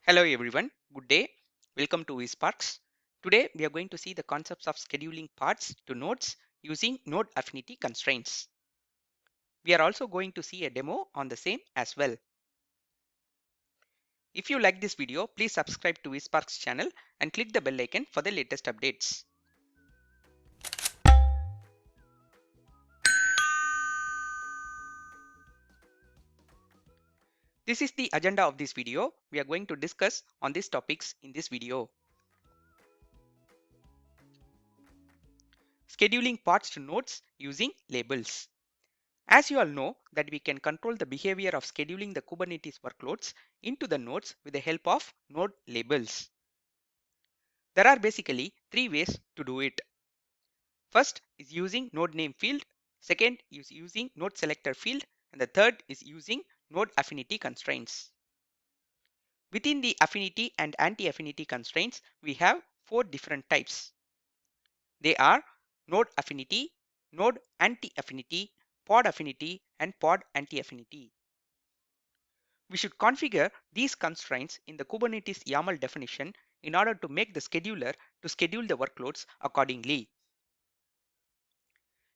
Hello everyone, good day. Welcome to VSPARKZ. Today we are going to see the concepts of scheduling paths to nodes using node affinity constraints. We are also going to see a demo on the same as well. If you like this video, please subscribe to VSPARKZ channel and click the bell icon for the latest updates. This is the agenda of this video. We are going to discuss on these topics in this video. Scheduling paths to nodes using labels. As you all know that we can control the behavior of scheduling the Kubernetes workloads into the nodes with the help of node labels. There are basically three ways to do it. First is using node name field, second is using NodeSelector field, and the third is using node affinity constraints. Within the affinity and anti-affinity constraints, we have four different types. They are node affinity, node anti-affinity, pod affinity, and pod anti-affinity. We should configure these constraints in the Kubernetes YAML definition in order to make the scheduler to schedule the workloads accordingly.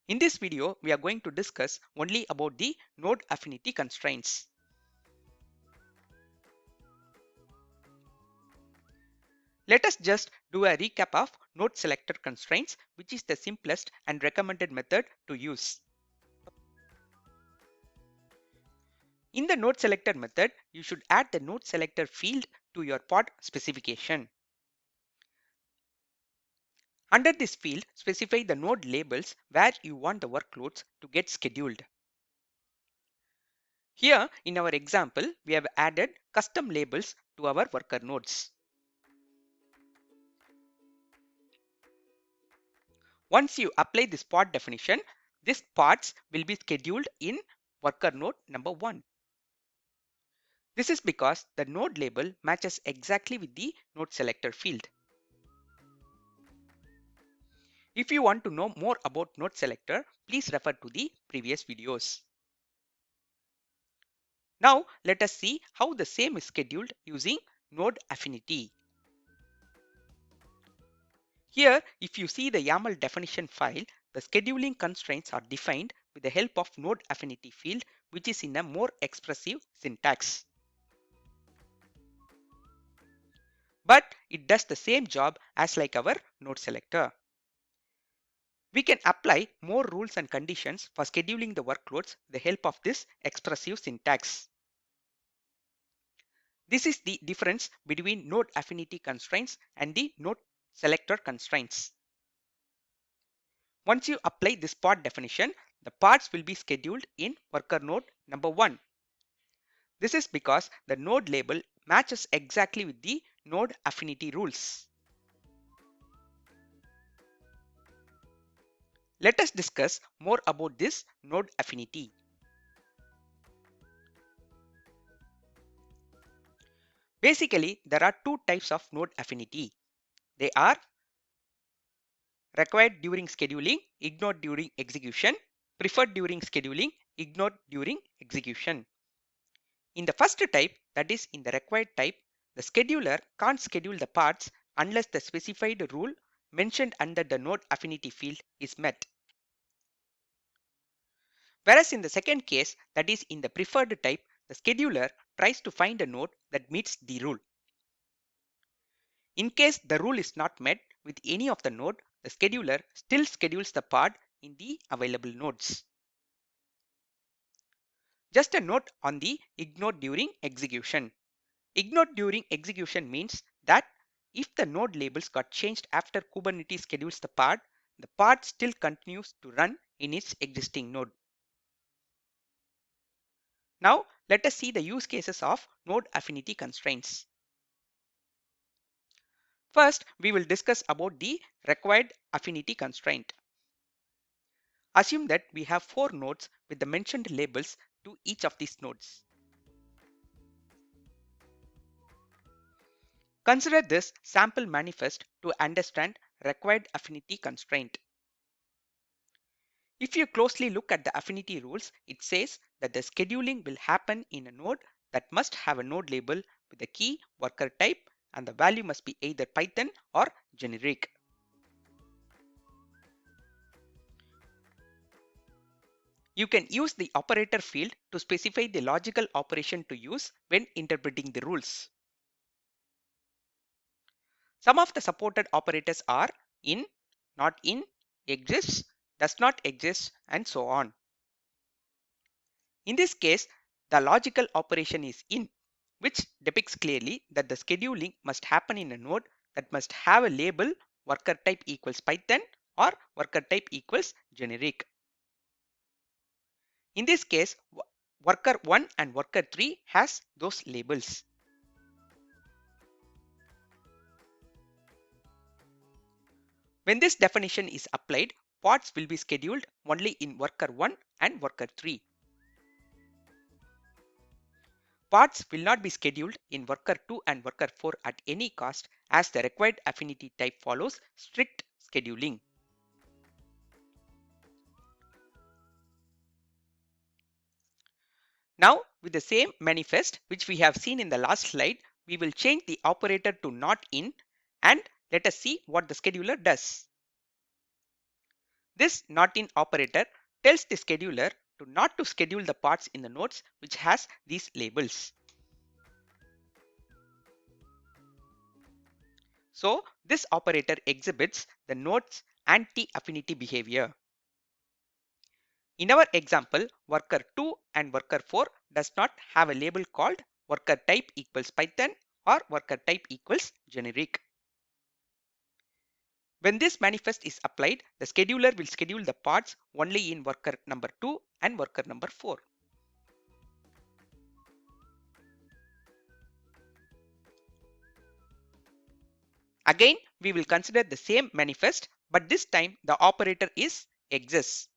In this video, we are going to discuss only about the node affinity constraints. Let us just do a recap of NodeSelector constraints, which is the simplest and recommended method to use. In the NodeSelector method, you should add the NodeSelector field to your pod specification. Under this field, specify the node labels where you want the workloads to get scheduled. Here, in our example, we have added custom labels to our worker nodes. Once you apply this pod definition, these pods will be scheduled in worker node number 1. This is because the node label matches exactly with the NodeSelector field. If you want to know more about NodeSelector, please refer to the previous videos. Now let us see how the same is scheduled using node affinity. Here, if you see the YAML definition file, the scheduling constraints are defined with the help of node affinity field, which is in a more expressive syntax. But it does the same job as like our NodeSelector. We can apply more rules and conditions for scheduling the workloads with the help of this expressive syntax. This is the difference between node affinity constraints and the NodeSelector constraints. Once you apply this pod definition, the pods will be scheduled in worker node number 1. This is because the node label matches exactly with the node affinity rules. Let us discuss more about this node affinity. Basically, there are two types of node affinity. They are required during scheduling, ignored during execution, preferred during scheduling, ignored during execution. In the first type, that is in the required type, the scheduler can't schedule the parts unless the specified rule mentioned under the node affinity field is met. Whereas in the second case, that is in the preferred type, the scheduler tries to find a node that meets the rule. In case the rule is not met with any of the node, the scheduler still schedules the pod in the available nodes. Just a note on the ignored during execution. Ignored during execution means that if the node labels got changed after Kubernetes schedules the pod still continues to run in its existing node. Now let us see the use cases of node affinity constraints. First, we will discuss about the required affinity constraint. Assume that we have 4 nodes with the mentioned labels to each of these nodes. Consider this sample manifest to understand required affinity constraint. If you closely look at the affinity rules, it says that the scheduling will happen in a node that must have a node label with the key worker type, and the value must be either Python or generic. You can use the operator field to specify the logical operation to use when interpreting the rules. Some of the supported operators are in, not in, exists, does not exist, and so on. In this case, the logical operation is in, which depicts clearly that the scheduling must happen in a node that must have a label worker type equals Python or worker type equals generic. In this case, worker 1 and worker 3 has those labels. When this definition is applied, pods will be scheduled only in worker 1 and worker 3. Pods will not be scheduled in worker 2 and worker 4 at any cost, as the required affinity type follows strict scheduling. Now, with the same manifest which we have seen in the last slide, we will change the operator to not in, and let us see what the scheduler does. This not in operator tells the scheduler to not to schedule the pods in the nodes which has these labels. So this operator exhibits the node's anti-affinity behavior. In our example, worker 2 and worker 4 does not have a label called worker type equals Python or worker type equals generic. When this manifest is applied, the scheduler will schedule the pods only in worker number 2 and worker number 4. Again, we will consider the same manifest, but this time the operator is exists.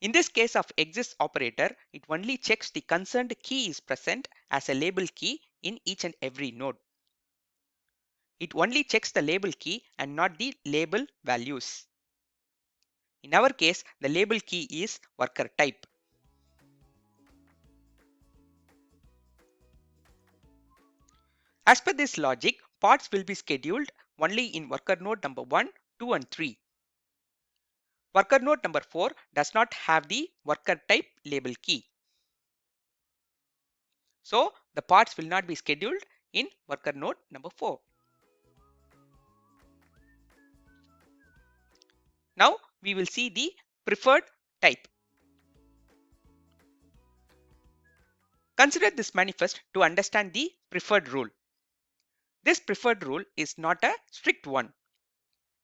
In this case of exists operator, it only checks the concerned key is present as a label key in each and every node. It only checks the label key and not the label values. In our case, the label key is worker type. As per this logic, pods will be scheduled only in worker node number 1, 2 and 3. Worker node number 4 does not have the worker type label key. So the pods will not be scheduled in worker node number 4. Now we will see the preferred type. Consider this manifest to understand the preferred rule. This preferred rule is not a strict one.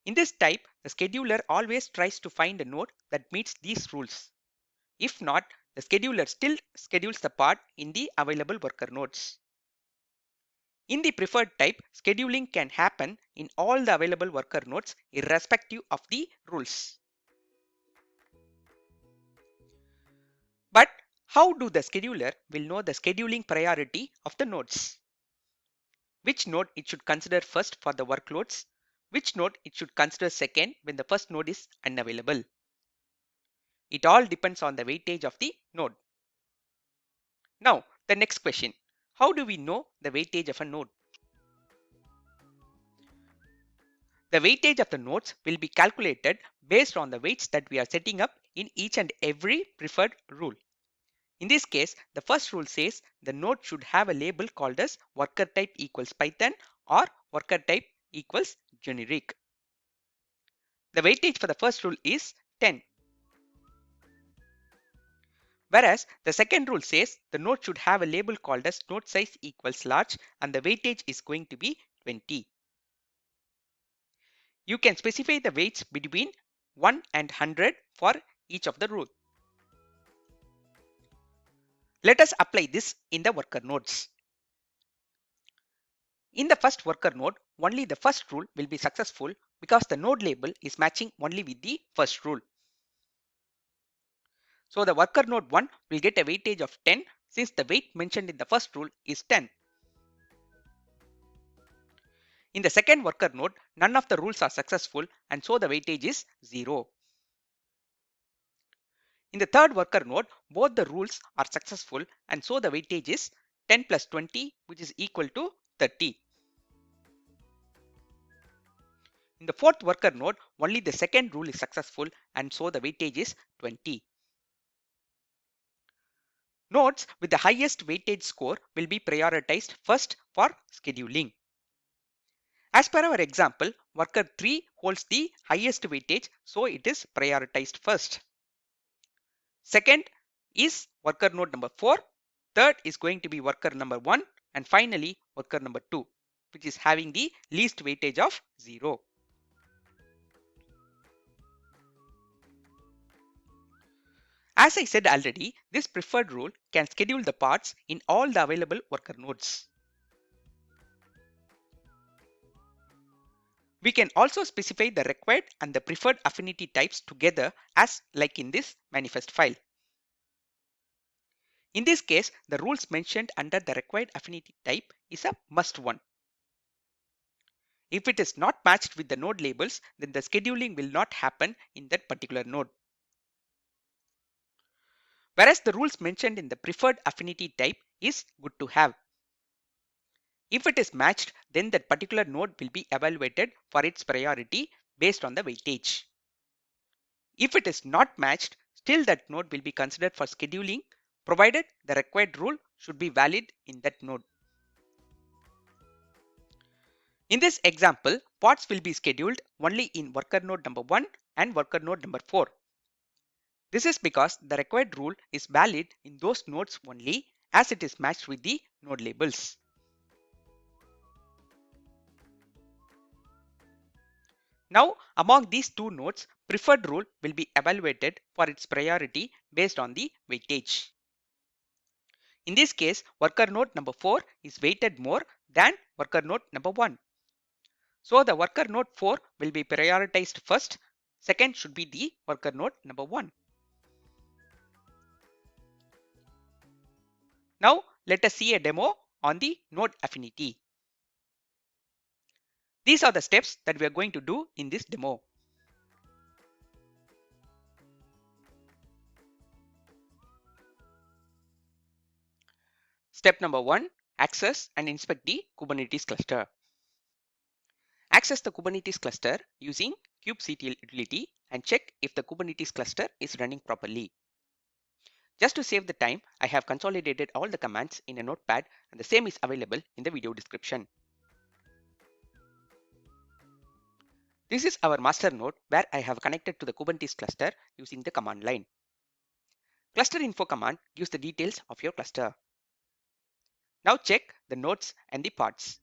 In this type, the scheduler always tries to find a node that meets these rules. If not, the scheduler still schedules the pod in the available worker nodes. In the preferred type, scheduling can happen in all the available worker nodes irrespective of the rules. But how do the scheduler will know the scheduling priority of the nodes? Which node it should consider first for the workloads? Which node it should consider second when the first node is unavailable? It all depends on the weightage of the node. Now, the next question. How do we know the weightage of a node? The weightage of the nodes will be calculated based on the weights that we are setting up in each and every preferred rule. In this case, the first rule says the node should have a label called as worker type equals Python or worker type equals generic. The weightage for the first rule is 10. Whereas the second rule says the node should have a label called as node size equals large and the weightage is going to be 20. You can specify the weights between 1 and 100 for each of the rule. Let us apply this in the worker nodes. In the first worker node, only the first rule will be successful because the node label is matching only with the first rule. So the worker node 1 will get a weightage of 10 since the weight mentioned in the first rule is 10. In the second worker node, none of the rules are successful and so the weightage is 0. In the third worker node, both the rules are successful and so the weightage is 10 plus 20, which is equal to 30. In the fourth worker node, only the second rule is successful, and so the weightage is 20. Nodes with the highest weightage score will be prioritized first for scheduling. As per our example, worker 3 holds the highest weightage, so it is prioritized first. Second is worker node number 4. Third is going to be worker number 1. And finally, worker number 2, which is having the least weightage of 0. As I said already, this preferred rule can schedule the parts in all the available worker nodes. We can also specify the required and the preferred affinity types together as like in this manifest file. In this case, the rules mentioned under the required affinity type is a must one. If it is not matched with the node labels, then the scheduling will not happen in that particular node. Whereas the rules mentioned in the preferred affinity type is good to have. If it is matched, then that particular node will be evaluated for its priority based on the weightage. If it is not matched, still that node will be considered for scheduling, provided the required rule should be valid in that node. In this example, pods will be scheduled only in worker node number 1 and worker node number 4. This is because the required rule is valid in those nodes only as it is matched with the node labels. Now, among these two nodes, preferred rule will be evaluated for its priority based on the weightage. In this case, worker node number 4 is weighted more than worker node number 1. So the worker node 4 will be prioritized first. Second should be the worker node number 1. Now let us see a demo on the Node Affinity. These are the steps that we are going to do in this demo. Step number 1, access and inspect the Kubernetes cluster. Access the Kubernetes cluster using kubectl utility and check if the Kubernetes cluster is running properly. Just to save the time, I have consolidated all the commands in a notepad and the same is available in the video description. This is our master node where I have connected to the Kubernetes cluster using the command line. Cluster info command gives the details of your cluster. Now check the nodes and the pods.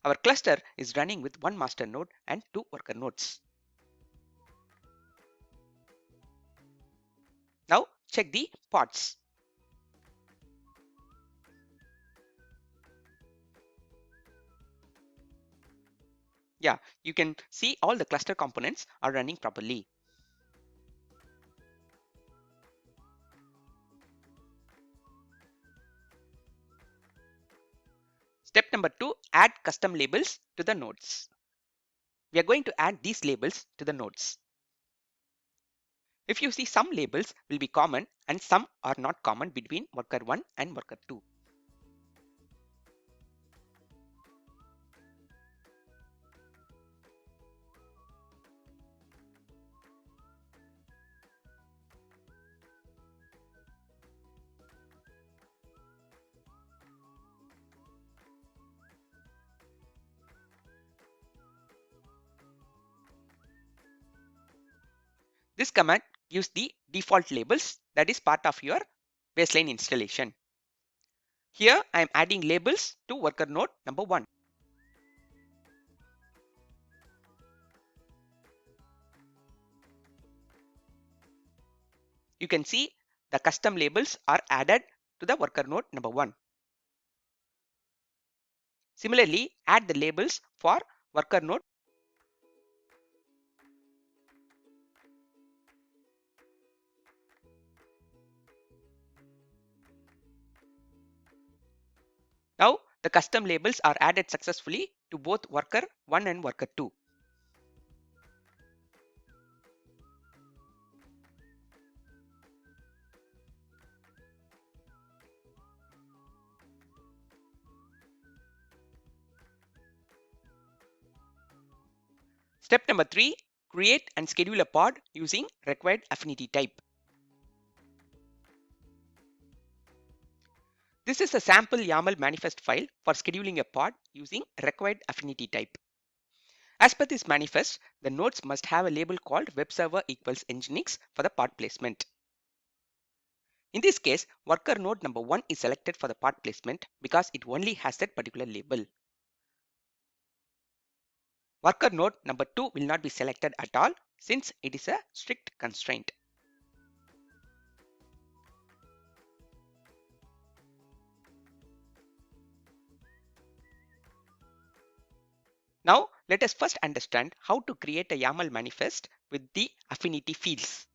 Our cluster is running with one master node and two worker nodes. Now check the pods. Yeah, you can see all the cluster components are running properly. Step number 2, add custom labels to the nodes. We are going to add these labels to the nodes. If you see, some labels will be common and some are not common between worker 1 and worker 2. This command gives the default labels that is part of your baseline installation. Here I am adding labels to worker node number 1. You can see the custom labels are added to the worker node number 1. Similarly, add the labels for worker node. Now the custom labels are added successfully to both worker 1 and worker 2. Step number 3, create and schedule a pod using required affinity type. This is a sample YAML manifest file for scheduling a pod using required affinity type. As per this manifest, the nodes must have a label called web server equals nginx for the pod placement. In this case, worker node number 1 is selected for the pod placement because it only has that particular label. Worker node number 2 will not be selected at all since it is a strict constraint. Now, let us first understand how to create a YAML manifest with the affinity fields.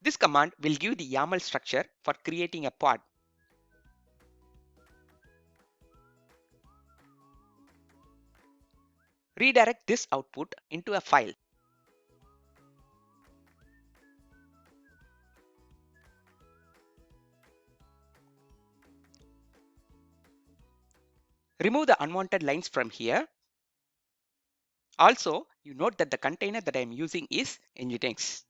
This command will give the YAML structure for creating a pod. Redirect this output into a file. Remove the unwanted lines from here. Also, you note that the container that I am using is nginx.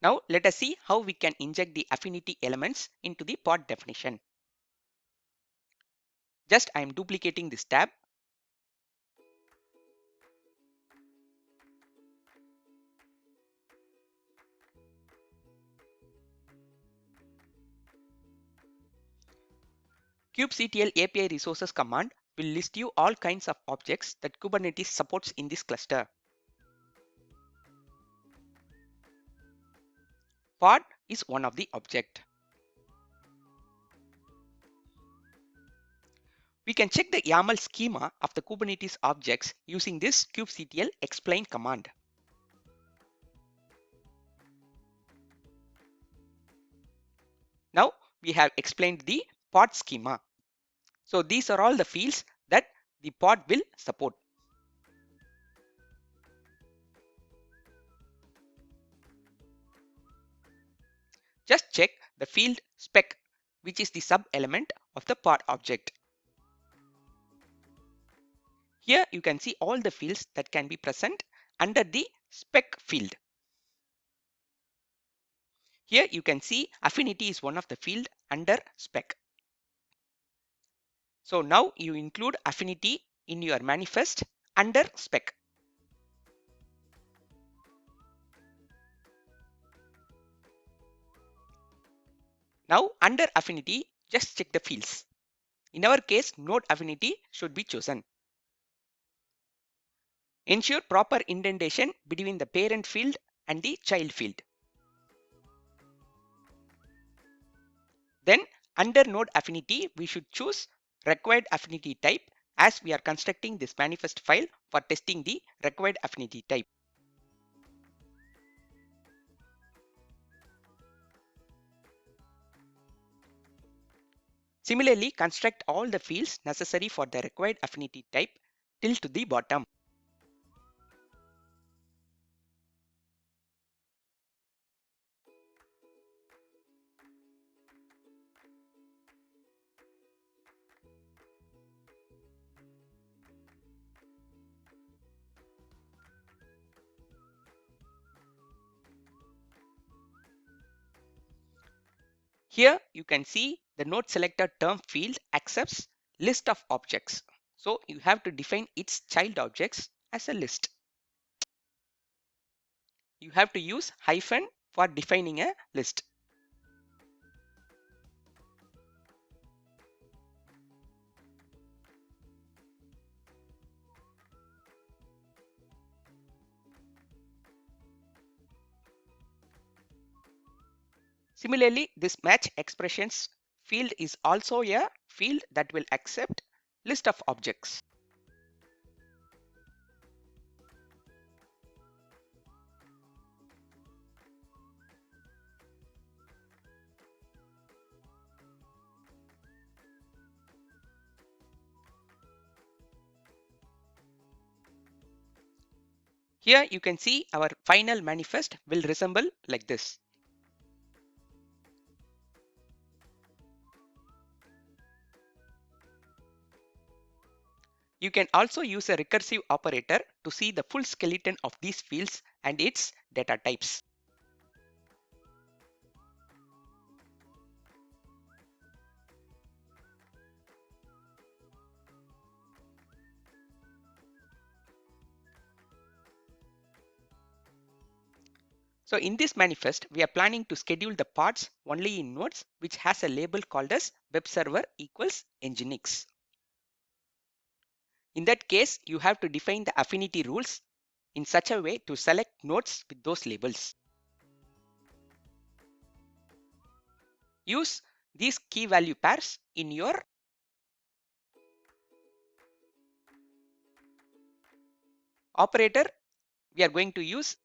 Now let us see how we can inject the affinity elements into the pod definition. Just I am duplicating this tab. kubectl API resources command will list you all kinds of objects that Kubernetes supports in this cluster. Pod is one of the object. We can check the YAML schema of the Kubernetes objects using this kubectl explain command. Now we have explained the pod schema. So these are all the fields that the pod will support. Just check the field spec, which is the sub element of the pod object. Here you can see all the fields that can be present under the spec field. Here you can see affinity is one of the field under spec. So now you include affinity in your manifest under spec. Now under affinity, just check the fields. In our case, node affinity should be chosen. Ensure proper indentation between the parent field and the child field. Then under node affinity, we should choose required affinity type as we are constructing this manifest file for testing the required affinity type. Similarly, construct all the fields necessary for the required affinity type till to the bottom. Here you can see the NodeSelector term field accepts list of objects. So you have to define its child objects as a list. You have to use hyphen for defining a list. Similarly, this match expressions field is also a field that will accept list of objects. Here you can see our final manifest will resemble like this. You can also use a recursive operator to see the full skeleton of these fields and its data types. So in this manifest, we are planning to schedule the pods only in nodes which has a label called as web server equals nginx. In that case, you have to define the affinity rules in such a way to select nodes with those labels. Use these key value pairs in your operator. We are going to use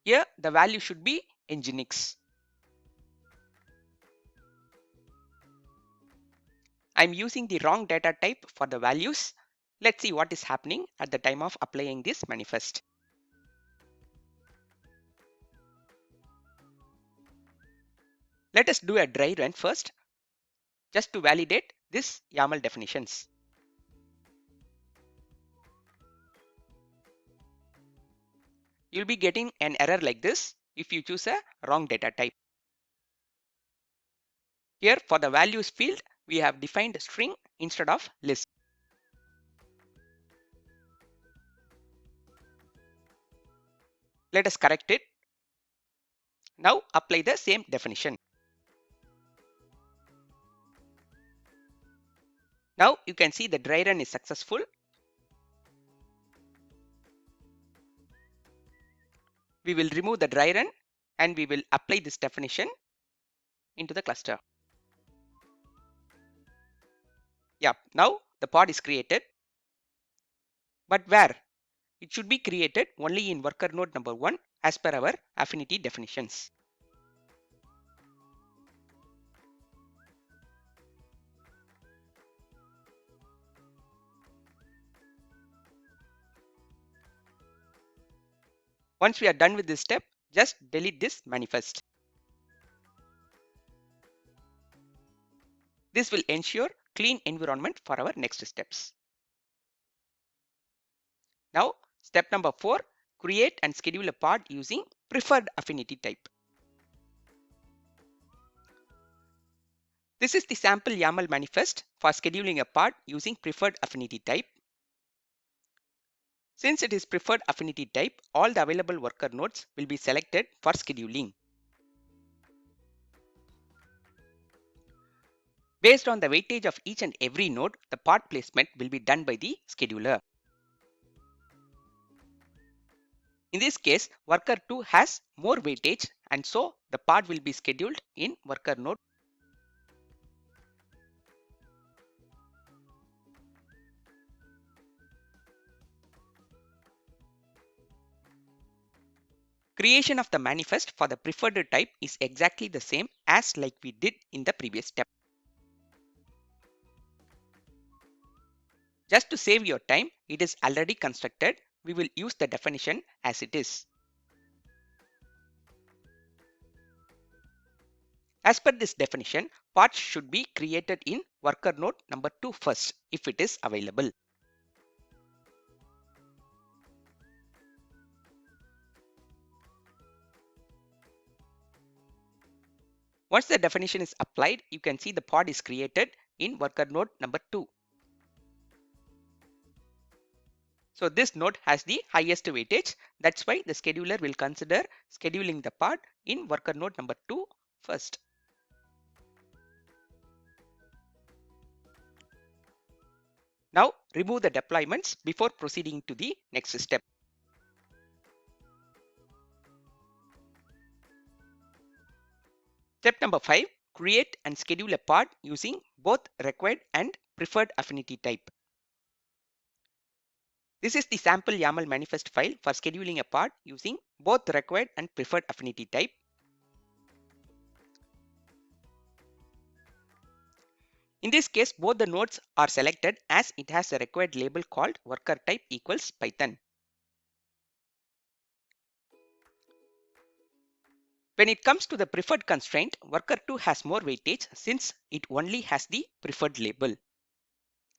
here the value should be nginx. I'm using the wrong data type for the values. Let's see what is happening at the time of applying this manifest. Let us do a dry run first, just to validate this YAML definitions. You'll be getting an error like this if you choose a wrong data type. Here for the values field, we have defined string instead of list. Let us correct it. Now apply the same definition. Now you can see the dry run is successful. We will remove the dry run and we will apply this definition into the cluster. Yeah, now the pod is created. But where? It should be created only in worker node number 1 as per our affinity definitions. Once we are done with this step, just delete this manifest. This will ensure clean environment for our next steps. Now, step number 4, create and schedule a pod using preferred affinity type. This is the sample YAML manifest for scheduling a pod using preferred affinity type. Since it is preferred affinity type, all the available worker nodes will be selected for scheduling. Based on the weightage of each and every node, the pod placement will be done by the scheduler. In this case, worker 2 has more weightage and so the pod will be scheduled in worker node. Creation of the manifest for the preferred type is exactly the same as like we did in the previous step. Just to save your time, it is already constructed. We will use the definition as it is. As per this definition, pods should be created in worker node number 2 first if it is available. Once the definition is applied, you can see the pod is created in worker node number 2. So this node has the highest weightage. That's why the scheduler will consider scheduling the pod in worker node number 2 first. Now remove the deployments before proceeding to the next step. Step number 5, create and schedule a pod using both required and preferred affinity type. This is the sample YAML manifest file for scheduling a pod using both required and preferred affinity type. In this case, both the nodes are selected as it has a required label called worker type equals Python. When it comes to the preferred constraint, worker 2 has more weightage since it only has the preferred label.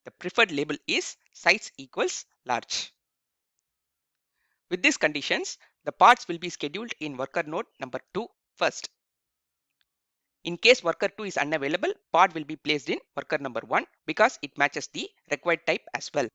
The preferred label is size equals large. With these conditions, the parts will be scheduled in worker node number 2 first. In case worker 2 is unavailable, part will be placed in worker number 1 because it matches the required type as well.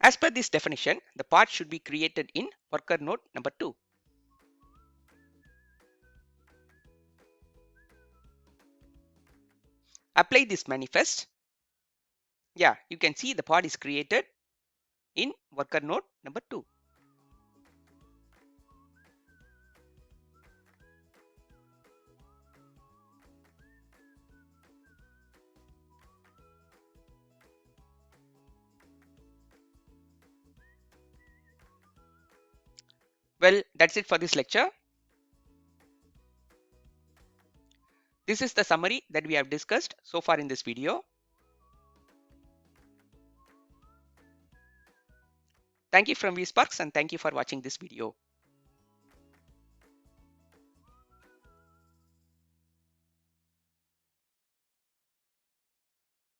As per this definition, the part should be created in worker node number 2. Apply this manifest. Yeah, you can see the part is created in worker node number 2. Well, that's it for this lecture. This is the summary that we have discussed so far in this video. Thank you from VSPARKZ and thank you for watching this video.